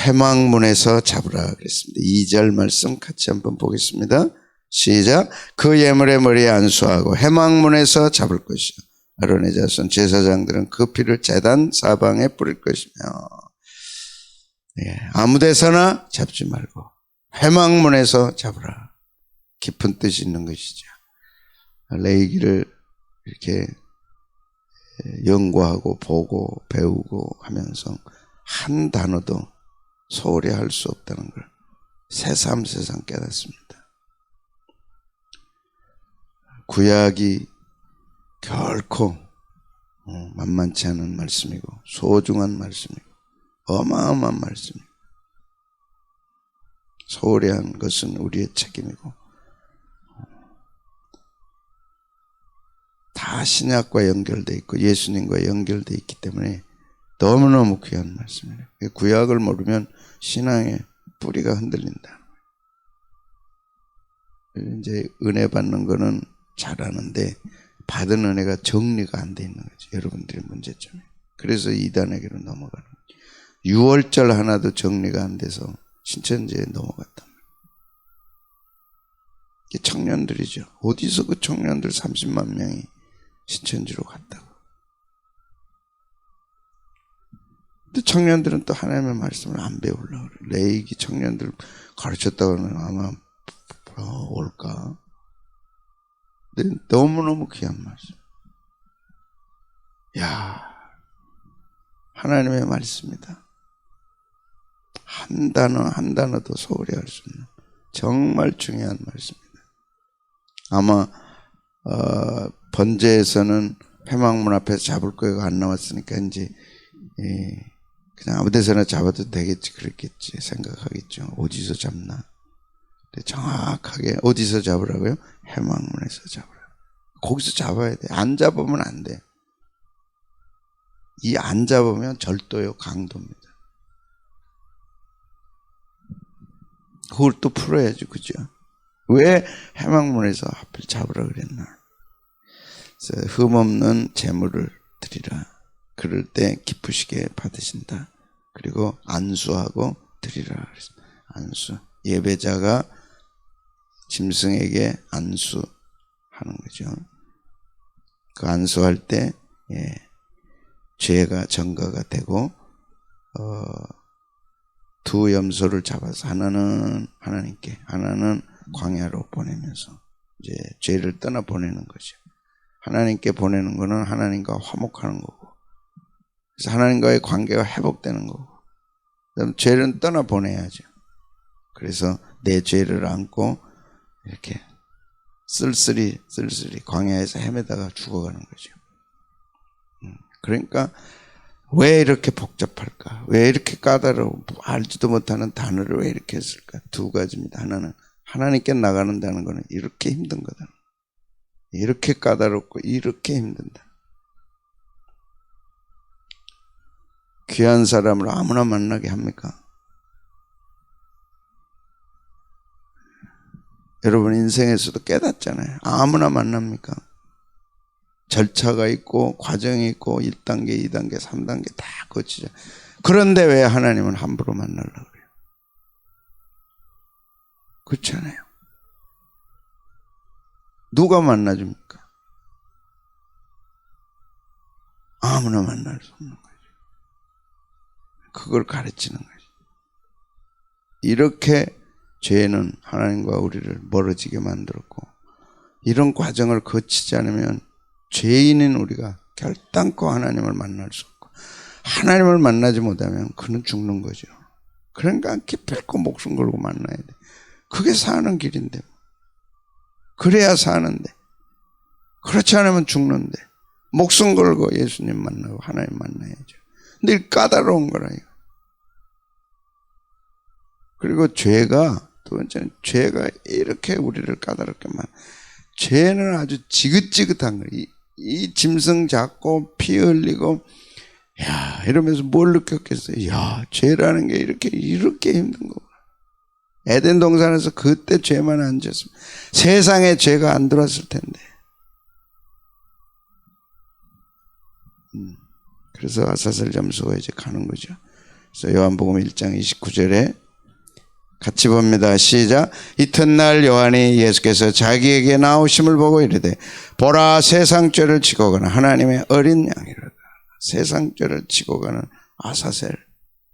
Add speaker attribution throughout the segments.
Speaker 1: 회막문에서 잡으라 그랬습니다. 2절 말씀 같이 한번 보겠습니다. 시작. 그 예물의 머리에 안수하고 회막문에서 잡을 것이요 아론의 자손 제사장들은 그 피를 제단 사방에 뿌릴 것이며 아무 데서나 잡지 말고 회막문에서 잡으라. 깊은 뜻이 있는 것이죠. 레위기를 이렇게 연구하고 보고 배우고 하면서 한 단어도 소홀히 할 수 없다는 걸 새삼새삼 깨닫습니다. 구약이 결코 만만치 않은 말씀이고 소중한 말씀이고 어마어마한 말씀이고 소홀히 한 것은 우리의 책임이고 다 신약과 연결되어 있고 예수님과 연결되어 있기 때문에 너무너무 귀한 말씀이에요. 구약을 모르면 신앙의 뿌리가 흔들린다. 이제 은혜 받는 거는 잘하는데 받은 은혜가 정리가 안 돼 있는 거죠. 여러분들의 문제점이. 그래서 이단에게로 넘어가는 거죠. 6월절 하나도 정리가 안 돼서 신천지에 넘어갔단 말이에요. 이게 청년들이죠. 어디서 그 청년들 30만 명이 신천지로 갔다고. 근데 청년들은 또 하나님의 말씀을 안 배우려고 그래요. 레위기 청년들 가르쳤다고는 아마 올까? 근데 너무너무 귀한 말씀. 야, 하나님의 말씀이다. 한 단어 한 단어도 소홀히 할 수 없는 정말 중요한 말씀입니다. 아마 번제에서는 회막문 앞에서 잡을 거가 안 나왔으니까 이제 그냥 아무 데서나 잡아도 되겠지 그랬겠지 생각하겠죠. 어디서 잡나? 정확하게 어디서 잡으라고요? 회막문에서 잡으라고. 거기서 잡아야 돼. 안 잡으면 안 돼. 이 안 잡으면 절도요, 강도입니다. 그걸 또 풀어야지, 그죠? 왜 회막문에서 하필 잡으라 그랬나? 그래서 흠없는 재물을 드리라. 그럴 때 기쁘시게 받으신다. 그리고 안수하고 드리라 그랬습니다. 안수. 예배자가 짐승에게 안수하는 거죠. 그 안수할 때 죄가 전가가 되고 두 염소를 잡아서 하나는 하나님께 하나는 광야로 보내면서 이제 죄를 떠나 보내는 거죠. 하나님께 보내는 거는 하나님과 화목하는 거고 그래서 하나님과의 관계가 회복되는 거고 그다음 죄는 떠나 보내야죠. 그래서 내 죄를 안고 이렇게 쓸쓸히 광야에서 헤매다가 죽어가는 거죠. 그러니까 왜 이렇게 복잡할까? 왜 이렇게 까다로워? 알지도 못하는 단어를 왜 이렇게 했을까? 두 가지입니다. 하나는 하나님께 나가는다는 거는 이렇게 힘든 거다. 이렇게 까다롭고 이렇게 힘든다. 귀한 사람을 아무나 만나게 합니까? 여러분 인생에서도 깨닫잖아요. 아무나 만납니까? 절차가 있고 과정이 있고 1단계, 2단계, 3단계 다 거치죠. 그런데 왜 하나님은 함부로 만나려고 그래요? 그렇잖아요. 누가 만나줍니까? 아무나 만날 수 없는 거죠. 그걸 가르치는 거죠. 이렇게 죄는 하나님과 우리를 멀어지게 만들었고 이런 과정을 거치지 않으면 죄인인 우리가 결단코 하나님을 만날 수 없고 하나님을 만나지 못하면 그는 죽는 거죠. 그러니까 기필코 목숨 걸고 만나야 돼. 그게 사는 길인데 그래야 사는데 그렇지 않으면 죽는데 목숨 걸고 예수님 만나고 하나님 만나야죠. 근데 이 까다로운 거라 이거. 그리고 죄가 두 번째는 죄가 이렇게 우리를 까다롭게 죄는 아주 지긋지긋한 거예요. 이 짐승 잡고 피 흘리고 야 이러면서 뭘 느꼈겠어요? 야 죄라는 게 이렇게 힘든 거구나. 에덴 동산에서 그때 죄만 안 지었으면 세상에 죄가 안 들어왔을 텐데. 그래서 아사셀 잠수가 이제 가는 거죠. 그래서 요한복음 1장 29절에 같이 봅니다. 시작. 이튿날 요한이 예수께서 자기에게 나오심을 보고 이르되 보라 세상 죄를 지고 가는 하나님의 어린 양이로다. 세상 죄를 지고 가는 아사셀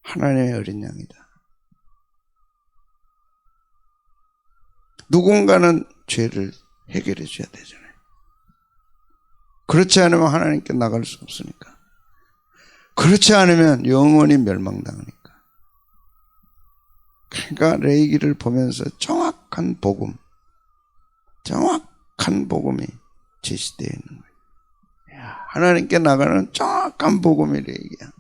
Speaker 1: 하나님의 어린 양이다. 누군가는 죄를 해결해 줘야 되잖아요. 그렇지 않으면 하나님께 나갈 수 없으니까. 그렇지 않으면 영원히 멸망당하니까. 그러니까 레위기를 보면서 정확한 복음이 제시되어 있는 거예요. 하나님께 나가는 정확한 복음이 레위기야.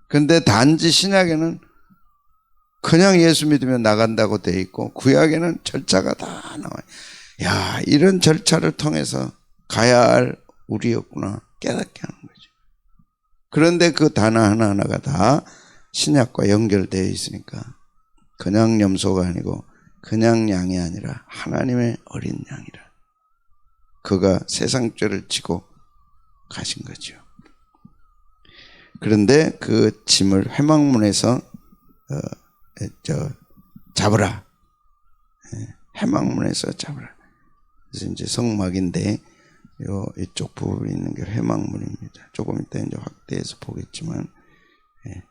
Speaker 1: 근데 단지 신약에는 그냥 예수 믿으면 나간다고 되어 있고 구약에는 절차가 다 나와요. 야, 이런 절차를 통해서 가야 할 우리였구나 깨닫게 하는 거죠. 그런데 그 단어 하나하나가 다 신약과 연결되어 있으니까 그냥 염소가 아니고 그냥 양이 아니라 하나님의 어린 양이라. 그가 세상 죄를 지고 가신 거죠. 그런데 그 짐을 회막문에서 잡으라. 회막문에서 잡으라. 그래서 이제 성막인데 이쪽 부분에 있는 게 회막문입니다. 조금 이따 이제 확대해서 보겠지만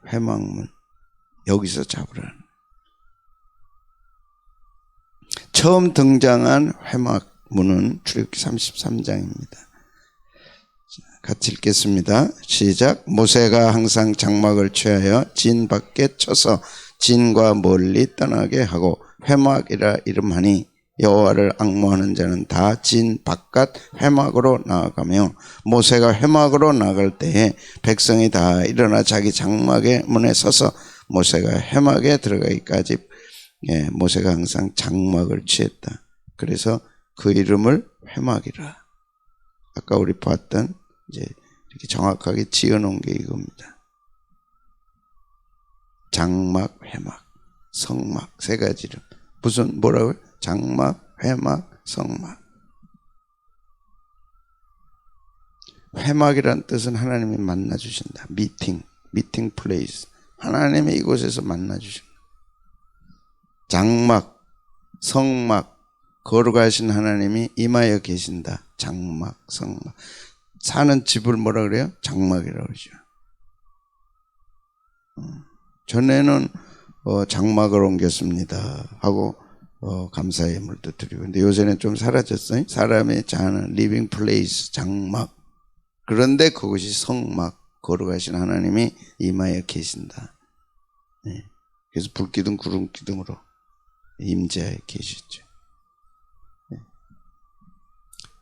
Speaker 1: 회막문 여기서 잡으라. 처음 등장한 회막문은 출애굽기 33장입니다. 같이 읽겠습니다. 시작. 모세가 항상 장막을 취하여 진 밖에 쳐서 진과 멀리 떠나게 하고 회막이라 이름하니 여호와를 앙모하는 자는 다 진 바깥 회막으로 나아가며 모세가 회막으로 나갈 때에 백성이 다 일어나 자기 장막의 문에 서서 모세가 회막에 들어가기까지 모세가 항상 장막을 취했다. 그래서 그 이름을 회막이라. 아까 우리 봤던 이제 이렇게 정확하게 지어놓은 게 이겁니다. 장막, 회막, 성막 세 가지 이름. 무슨 뭐라고요? 장막, 회막, 성막. 회막이란 뜻은 하나님이 만나주신다. 미팅 플레이스. 하나님이 이곳에서 만나주신다. 장막, 성막, 거룩하신 하나님이 임하여 계신다. 장막, 성막. 사는 집을 뭐라 그래요? 장막이라고 그러죠. 전에는 장막을 옮겼습니다 하고 감사의 물도 드리고, 근데 요새는 좀 사라졌어요. 사람이 자는 리빙 플레이스, 장막. 그런데 그것이 성막, 거룩하신 하나님이 임하여 계신다. 그래서 불기둥 구름기둥으로 임재하여 계시죠.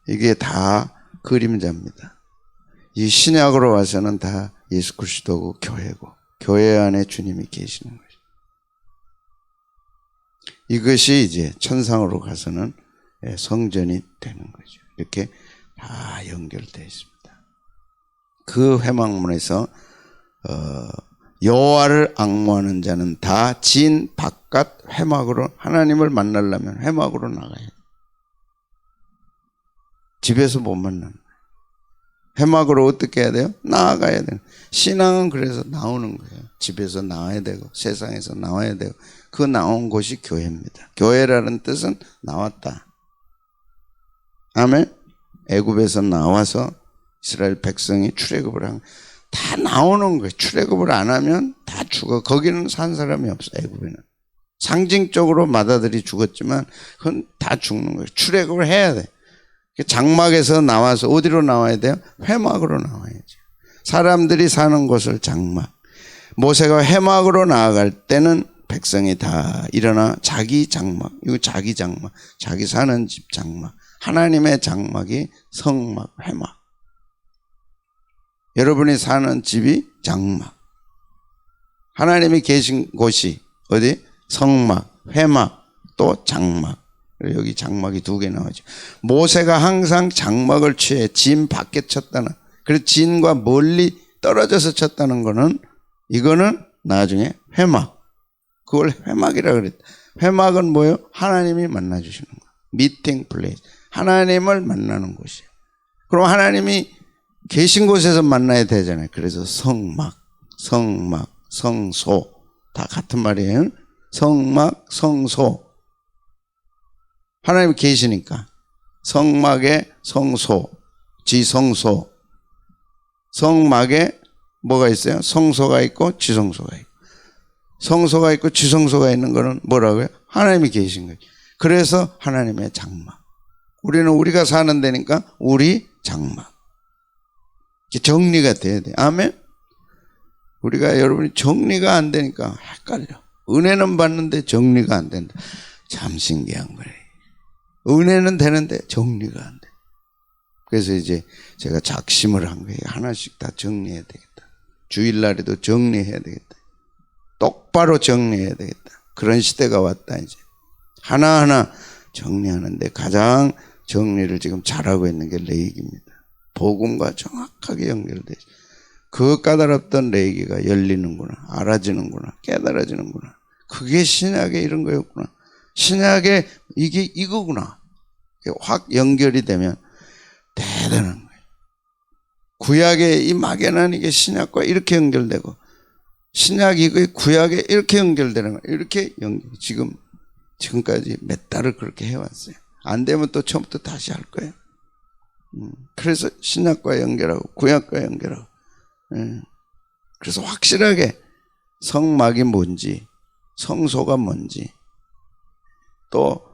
Speaker 1: 이게 다 그림자입니다. 이 신약으로 와서는 다 예수 그리스도고 교회고, 교회 안에 주님이 계시는 거죠. 이것이 이제 천상으로 가서는 성전이 되는 거죠. 이렇게 다 연결되어 있습니다. 그 회막문에서 여호와를 앙모하는 자는 다 진 바깥 회막으로, 하나님을 만나려면 회막으로 나가야 돼요. 집에서 못 만나는 거예요. 회막으로 어떻게 해야 돼요? 나아가야 돼요. 신앙은 그래서 나오는 거예요. 집에서 나와야 되고 세상에서 나와야 되고, 그 나온 곳이 교회입니다. 교회라는 뜻은 나왔다. 아멘. 애굽에서 나와서 이스라엘 백성이 출애굽을 한, 다 나오는 거예요. 출애굽을 안 하면 다 죽어. 거기는 산 사람이 없어. 애굽에는 상징적으로 맏아들이 죽었지만 그건 다 죽는 거예요. 출애굽을 해야 돼. 장막에서 나와서 어디로 나와야 돼요? 회막으로 나와야죠. 사람들이 사는 곳을 장막. 모세가 회막으로 나아갈 때는 백성이 다 일어나 자기 장막, 이거 자기 장막, 자기 사는 집 장막, 하나님의 장막이 성막, 회막. 여러분이 사는 집이 장막, 하나님이 계신 곳이 어디? 성막, 회막, 또 장막. 여기 장막이 두 개 나오죠. 모세가 항상 장막을 취해 진 밖에 쳤다는, 그래서 진과 멀리 떨어져서 쳤다는 거는, 이거는 나중에 회막, 그걸 회막이라 그랬다. 회막은 뭐예요? 하나님이 만나주시는 거. 미팅 플레이스. 하나님을 만나는 곳이에요. 그럼 하나님이 계신 곳에서 만나야 되잖아요. 그래서 성막, 성막, 성소 다 같은 말이에요. 성막, 성소. 하나님이 계시니까 성막에 성소, 지성소. 성막에 뭐가 있어요? 성소가 있고 지성소가 있고. 성소가 있고 지성소가 있는 거는 뭐라고요? 하나님이 계신 거예요. 그래서 하나님의 장막. 우리는 우리가 사는 데니까 우리 장막. 정리가 돼야 돼. 아멘? 우리가 여러분이 정리가 안 되니까 헷갈려. 은혜는 받는데 정리가 안 된다. 참 신기한 거예요. 은혜는 되는데 정리가 안 돼. 그래서 이제 제가 작심을 한 거예요. 하나씩 다 정리해야 되겠다. 주일날에도 정리해야 되겠다. 똑바로 정리해야 되겠다. 그런 시대가 왔다 이제. 하나하나 정리하는데 가장 정리를 지금 잘하고 있는 게 레이기입니다. 복음과 정확하게 연결되죠. 그 까다롭던 레이기가 열리는구나, 알아지는구나, 깨달아지는구나. 그게 신약의 이런 거였구나. 신약의 이게 이거구나. 확 연결이 되면 대단한 거예요. 구약의 이 막연한 이게 신약과 이렇게 연결되고, 신약이 그 구약에 이렇게 연결되는 거예요. 이렇게 지금까지 몇 달을 그렇게 해왔어요. 안 되면 또 처음부터 다시 할 거예요. 그래서 신약과 연결하고 구약과 연결하고. 그래서 확실하게 성막이 뭔지, 성소가 뭔지, 또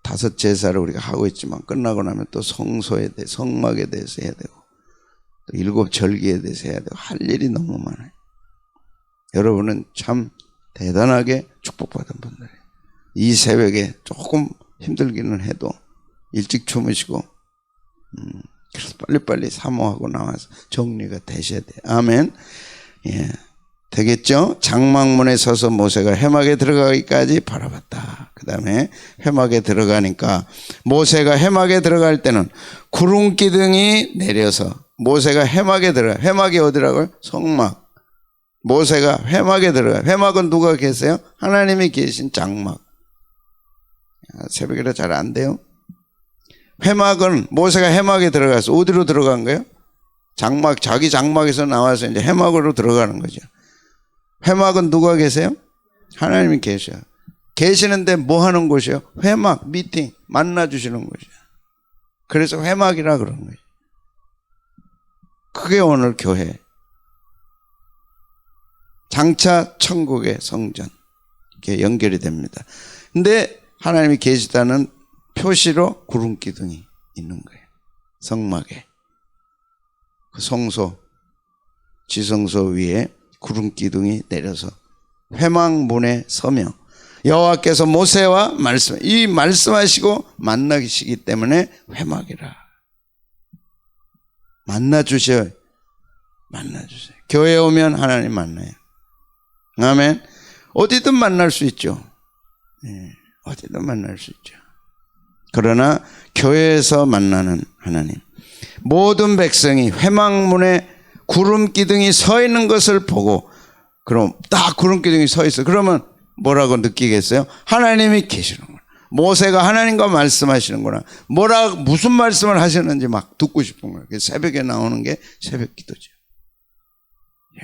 Speaker 1: 다섯 제사를 우리가 하고 있지만 끝나고 나면 또 성소에 대해, 성막에 대해서 해야 되고, 또 일곱 절기에 대해서 해야 되고, 할 일이 너무 많아요. 여러분은 참 대단하게 축복받은 분들이에요. 이 새벽에 조금 힘들기는 해도 일찍 주무시고, 그래서 빨리빨리 사모하고 나와서 정리가 되셔야 돼요. 아멘. 예. 되겠죠? 장막문에 서서 모세가 회막에 들어가기까지 바라봤다. 그 다음에 회막에 들어가니까, 모세가 회막에 들어갈 때는 구름 기둥이 내려서, 모세가 회막에 들어가. 회막이 어디라고요? 성막. 모세가 회막에 들어가. 회막은 누가 계세요? 하나님이 계신 장막. 새벽이라 잘 안 돼요. 회막은 모세가 회막에 들어가서 어디로 들어간 거예요? 장막, 자기 장막에서 나와서 이제 회막으로 들어가는 거죠. 회막은 누가 계세요? 하나님이 계셔요. 계시는데 뭐 하는 곳이요? 회막, 미팅, 만나주시는 곳이요. 그래서 회막이라 그런 거예요. 그게 오늘 교회. 장차 천국의 성전. 이렇게 연결이 됩니다. 근데 하나님이 계시다는 표시로 구름 기둥이 있는 거예요. 성막에. 그 성소, 지성소 위에 구름 기둥이 내려서 회막문에 서며 여호와께서 모세와 말씀하시고 만나시기 때문에 회막이라. 만나주셔요. 만나주세요. 교회에 오면 하나님 만나요. 아멘. 어디든 만날 수 있죠. 어디든 만날 수 있죠. 그러나 교회에서 만나는 하나님, 모든 백성이 회막문에 구름 기둥이 서 있는 것을 보고, 그럼 딱 구름 기둥이 서 있어. 그러면 뭐라고 느끼겠어요? 하나님이 계시는구나. 모세가 하나님과 말씀하시는구나. 무슨 말씀을 하셨는지 막 듣고 싶은 거예요. 새벽에 나오는 게 새벽 기도죠.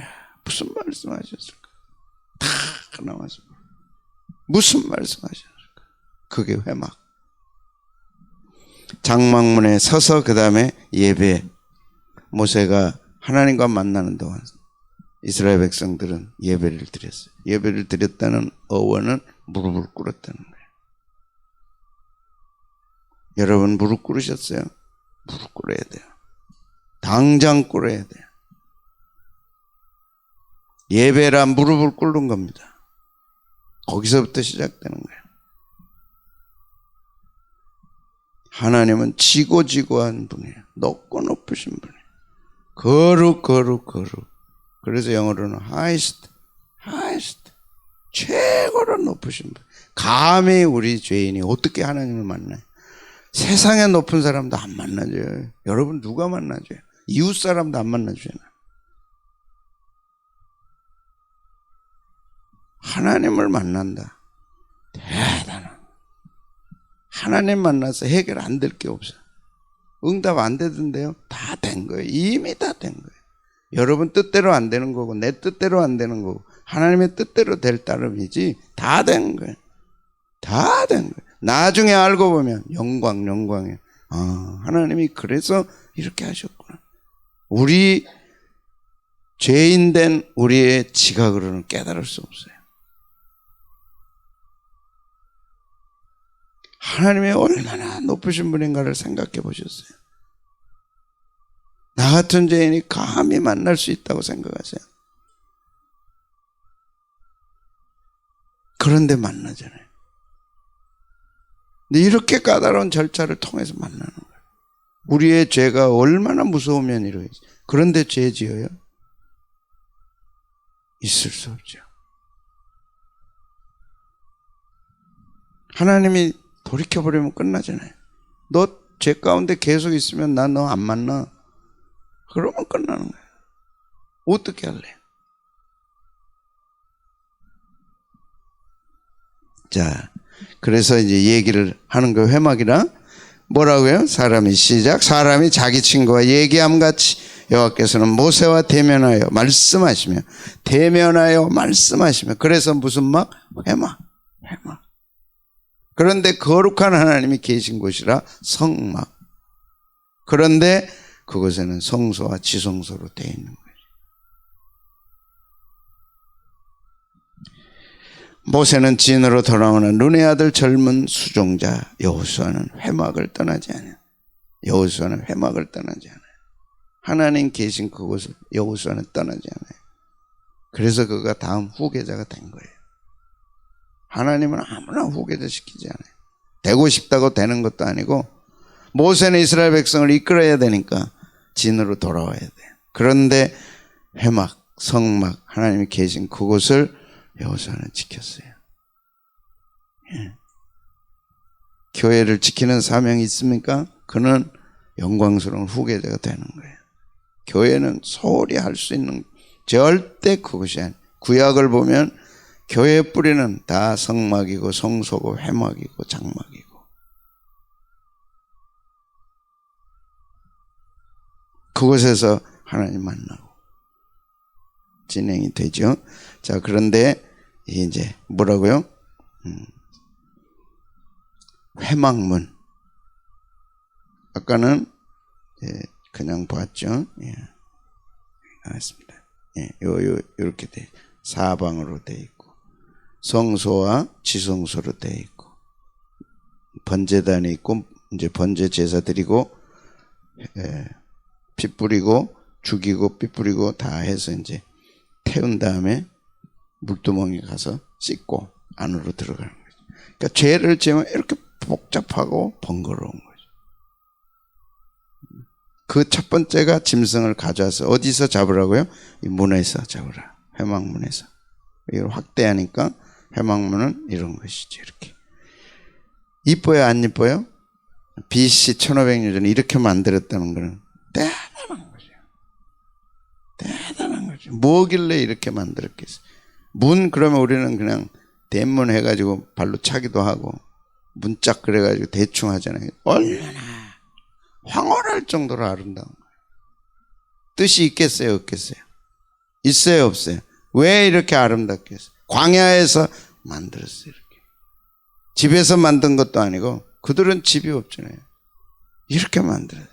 Speaker 1: 야, 무슨 말씀하셨을까? 다 나와서 무슨 말씀하셨을까? 그게 회막. 장막문에 서서 그 다음에 예배. 모세가 하나님과 만나는 동안 이스라엘 백성들은 예배를 드렸어요. 예배를 드렸다는 어원은 무릎을 꿇었다는 거예요. 여러분 무릎 꿇으셨어요? 무릎 꿇어야 돼요. 당장 꿇어야 돼요. 예배란 무릎을 꿇는 겁니다. 거기서부터 시작되는 거예요. 하나님은 지고지고한 분이에요. 높고 높으신 분이에요. 거룩. 그래서 영어로는 highest. 최고로 높으신 분. 감히 우리 죄인이 어떻게 하나님을 만나요? 세상에 높은 사람도 안 만나줘요. 여러분 누가 만나줘요? 이웃 사람도 안 만나줘요. 하나님을 만난다. 대단한. 하나님 만나서 해결 안 될 게 없어요. 응답 안 되던데요? 다 된 거예요. 이미 다 된 거예요. 여러분 뜻대로 안 되는 거고 내 뜻대로 안 되는 거고 하나님의 뜻대로 될 따름이지 다 된 거예요. 다 된 거예요. 나중에 알고 보면 영광이에요. 하나님이 그래서 이렇게 하셨구나. 우리 죄인된 우리의 지각으로는 깨달을 수 없어요. 하나님이 얼마나 높으신 분인가를 생각해 보셨어요? 나 같은 죄인이 감히 만날 수 있다고 생각하세요? 그런데 만나잖아요. 근데 이렇게 까다로운 절차를 통해서 만나는 거예요. 우리의 죄가 얼마나 무서우면 이러지. 그런데 죄 지어요? 있을 수 없죠. 하나님이 돌이켜버리면 끝나잖아요. 너 죄 가운데 계속 있으면 나 너 안 만나. 그러면 끝나는 거예요. 어떻게 할래? 자, 그래서 이제 얘기를 하는 거 회막이라 뭐라고요? 사람이 자기 친구와 얘기함 같이 여호와께서는 모세와 대면하여 말씀하시며 그래서 무슨 막? 회막. 그런데 거룩한 하나님이 계신 곳이라 성막. 그런데 그곳에는 성소와 지성소로 되어 있는 거예요. 모세는 진으로 돌아오는 눈의 아들 젊은 수종자 여호수아는 회막을 떠나지 않아요. 하나님 계신 그곳을 여호수아는 떠나지 않아요. 그래서 그가 다음 후계자가 된 거예요. 하나님은 아무나 후계자 시키지 않아요. 되고 싶다고 되는 것도 아니고 모세는 이스라엘 백성을 이끌어야 되니까 진으로 돌아와야 돼요. 그런데 회막, 성막, 하나님이 계신 그곳을 여호수아는 지켰어요. 예. 교회를 지키는 사명이 있습니까? 그는 영광스러운 후계자가 되는 거예요. 교회는 소홀히 할 수 있는 절대 그것이 아니에요. 구약을 보면 교회의 뿌리는 다 성막이고 성소고 회막이고 장막이고 그곳에서 하나님 만나고 진행이 되죠. 자, 그런데 이제 뭐라고요? 회막문. 아까는 그냥 봤죠. 예. 알았습니다. 예, 요렇게 돼. 사방으로 돼 있고 성소와 지성소로 돼 있고 번제단이 있고 이제 번제 제사 드리고 피 뿌리고 죽이고 피 뿌리고 다 해서 이제 태운 다음에 물두멍에 가서 씻고 안으로 들어가는 거죠. 그러니까 죄를 지으면 이렇게 복잡하고 번거로운 거죠. 그 첫 번째가 짐승을 가져와서 어디서 잡으라고요? 이 문에서 잡으라. 회막문에서. 이걸 확대하니까 회막문은 이런 것이죠. 이렇게. 이뻐요, 안 이뻐요? BC 1500년 전에 이렇게 만들었다는 거는 대단한 거죠. 대단한 거죠. 뭐길래 이렇게 만들었겠어요? 문 그러면 우리는 그냥 대문 해가지고 발로 차기도 하고 문짝 그래가지고 대충 하잖아요. 얼마나 황홀할 정도로 아름다운 거예요. 뜻이 있겠어요, 없겠어요? 있어요, 없어요? 왜 이렇게 아름답겠어요? 광야에서 만들었어요, 이렇게. 집에서 만든 것도 아니고 그들은 집이 없잖아요. 이렇게 만들었어요.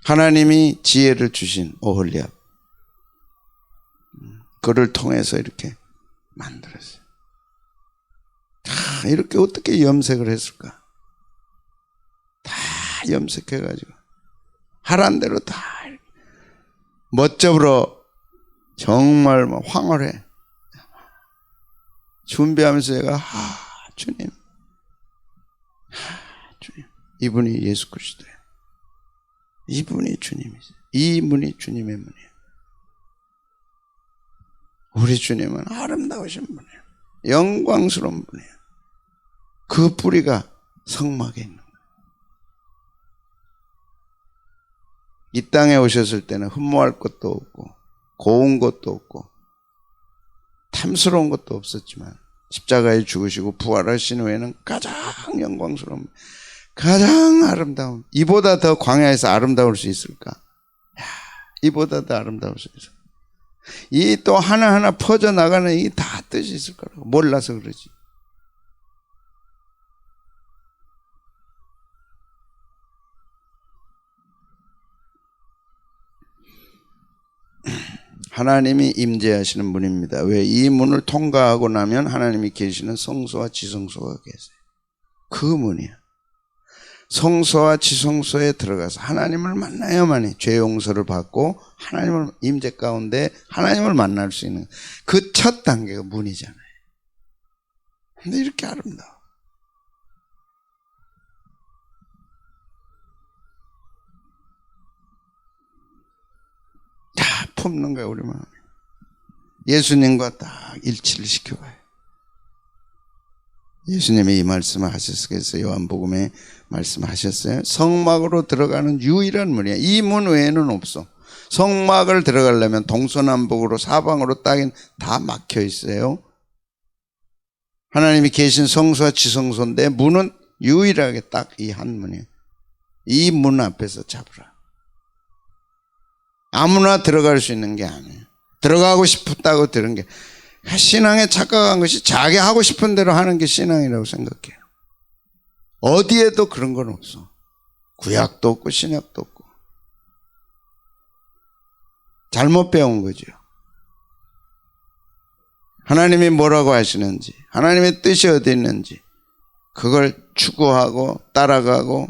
Speaker 1: 하나님이 지혜를 주신 오홀리압, 그를 통해서 이렇게 만들었어요. 다 이렇게 어떻게 염색을 했을까? 다 염색해가지고 하란 대로 다 멋져불어 정말 뭐 황홀해. 준비하면서 제가 주님, 주님, 이분이 예수 그리스도예요. 이분이 주님이세요. 이 문이 주님의 문이에요. 우리 주님은 아름다우신 분이에요. 영광스러운 분이에요. 그 뿌리가 성막에 있는 거예요. 이 땅에 오셨을 때는 흠모할 것도 없고 고운 것도 없고 탐스러운 것도 없었지만 십자가에 죽으시고 부활하신 후에는 가장 영광스러운, 가장 아름다운, 이보다 더 광야에서 아름다울 수 있을까? 이보다 더 아름다울 수 있을까? 이 또 하나하나 퍼져나가는 이 다 뜻이 있을 거라고 몰라서 그러지. 하나님이 임재하시는 문입니다. 왜? 이 문을 통과하고 나면 하나님이 계시는 성소와 지성소가 계세요. 그 문이야. 성소와 지성소에 들어가서 하나님을 만나야만이 죄 용서를 받고 하나님을 임재 가운데 하나님을 만날 수 있는 그 첫 단계가 문이잖아요. 근데 이렇게 아름다워. 다 품는 거야 우리 마음에. 예수님과 딱 일치를 시켜봐요. 예수님이 이 말씀을 하셨겠어요. 요한복음에 말씀하셨어요. 성막으로 들어가는 유일한 문이야. 이 문 외에는 없어. 성막을 들어가려면 동서남북으로 사방으로 딱인 다 막혀 있어요. 하나님이 계신 성소와 지성소인데 문은 유일하게 딱 이 한 문이에요. 이 문 앞에서 잡으라. 아무나 들어갈 수 있는 게 아니에요. 들어가고 싶었다고 들은 게 신앙에 착각한 것이 자기 하고 싶은 대로 하는 게 신앙이라고 생각해요. 어디에도 그런 건 없어. 구약도 없고 신약도 없고. 잘못 배운 거죠. 하나님이 뭐라고 하시는지, 하나님의 뜻이 어디 있는지 그걸 추구하고 따라가고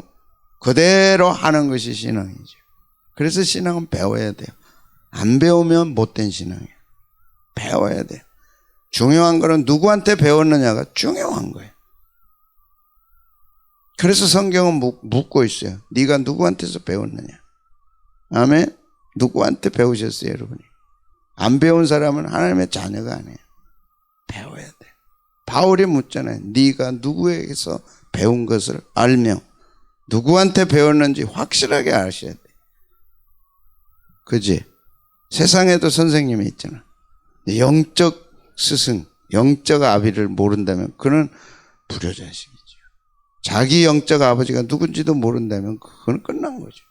Speaker 1: 그대로 하는 것이 신앙이죠. 그래서 신앙은 배워야 돼요. 안 배우면 못된 신앙이에요. 배워야 돼요. 중요한 거는 누구한테 배웠느냐가 중요한 거예요. 그래서 성경은 묻고 있어요. 네가 누구한테서 배웠느냐? 아멘? 누구한테 배우셨어요, 여러분이? 안 배운 사람은 하나님의 자녀가 아니에요. 배워야 돼. 바울이 묻잖아요. 네가 누구에게서 배운 것을 알며 누구한테 배웠는지 확실하게 아셔야 돼. 그지? 세상에도 선생님이 있잖아. 영적 스승, 영적 아비를 모른다면 그는 불효자식이죠. 자기 영적 아버지가 누군지도 모른다면 그건 끝난 거죠.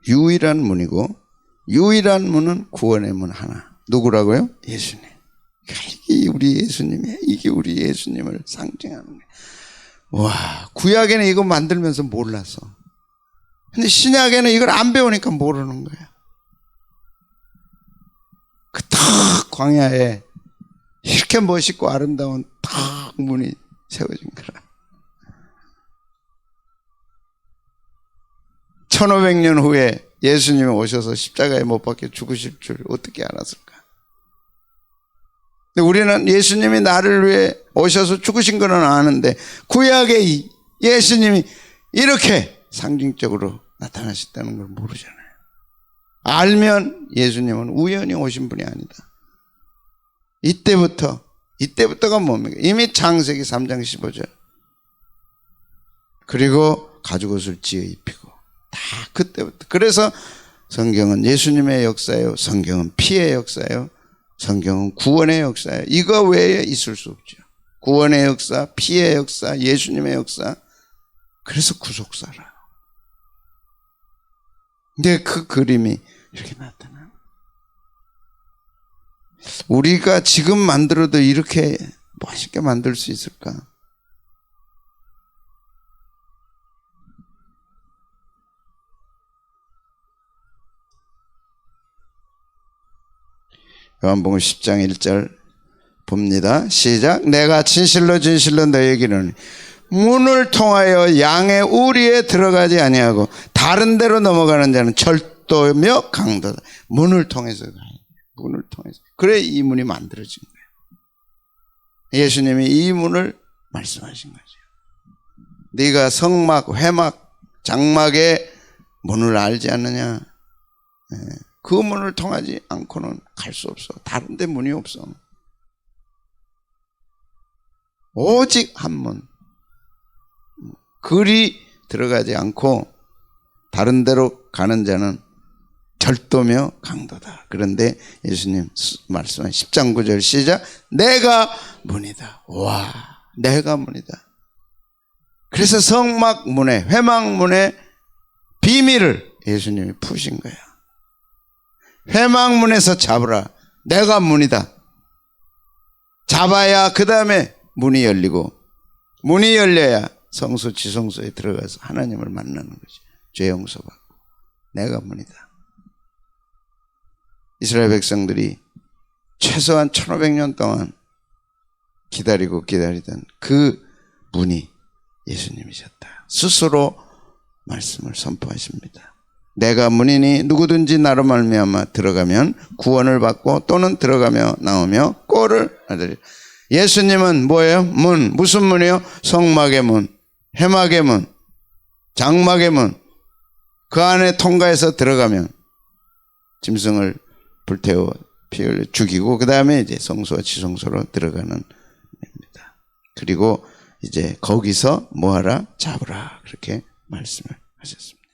Speaker 1: 유일한 문이고 유일한 문은 구원의 문 하나. 누구라고요? 예수님. 이게 우리 예수님이에요. 이게 우리 예수님을 상징하는 거예요. 와, 구약에는 이거 만들면서 몰랐어. 근데 신약에는 이걸 안 배우니까 모르는 거야. 그 탁 광야에 이렇게 멋있고 아름다운 탁 문이 세워진 거라. 1500년 후에 예수님이 오셔서 십자가에 못 박혀 죽으실 줄 어떻게 알았을까? 근데 우리는 예수님이 나를 위해 오셔서 죽으신 거는 아는데 구약의 예수님이 이렇게 상징적으로 나타나셨다는 걸 모르잖아요. 알면 예수님은 우연히 오신 분이 아니다. 이때부터가 뭡니까? 이미 창세기 3장 15절. 그리고 가죽옷을 지어 입히고 다 그때부터. 그래서 성경은 예수님의 역사예요. 성경은 피의 역사예요. 성경은 구원의 역사예요. 이거 외에 있을 수 없죠. 구원의 역사, 피의 역사, 예수님의 역사. 그래서 구속사라. 근데 그 그림이 이렇게 나타나. 우리가 지금 만들어도 이렇게 멋있게 만들 수 있을까? 요한복음 10장 1절 봅니다. 시작. 내가 진실로 진실로 너희에게는 문을 통하여 양의 우리에 들어가지 아니하고 다른 데로 넘어가는 자는 철도며 강도다. 문을 통해서 가요. 문을 통해서. 그래 이 문이 만들어진 거예요. 예수님이 이 문을 말씀하신 거죠. 네가 성막, 회막, 장막의 문을 알지 않느냐? 그 문을 통하지 않고는 갈 수 없어. 다른 데 문이 없어. 오직 한 문. 그리 들어가지 않고 다른 데로 가는 자는 절도며 강도다. 그런데 예수님 말씀한 10장 9절 시작. 내가 문이다. 와, 내가 문이다. 그래서 성막문에, 회막문에 비밀을 예수님이 푸신 거야. 회막문에서 잡으라. 내가 문이다. 잡아야 그 다음에 문이 열리고, 문이 열려야 성소 지성소에 들어가서 하나님을 만나는 거지. 죄 용서받고. 내가 문이다. 이스라엘 백성들이 최소한 1500년 동안 기다리던 그 문이 예수님이셨다. 스스로 말씀을 선포하십니다. 내가 문이니 누구든지 나로 말미암아 들어가면 구원을 받고 또는 들어가며 나오며 꼴을 얻으리라. 예수님은 뭐예요? 문. 무슨 문이요? 성막의 문, 회막의 문, 장막의 문. 그 안에 통과해서 들어가면 짐승을 불태워 피 흘려 죽이고 그 다음에 이제 성소와 지성소로 들어가는 겁니다. 그리고 이제 거기서 뭐하라? 잡으라. 그렇게 말씀을 하셨습니다.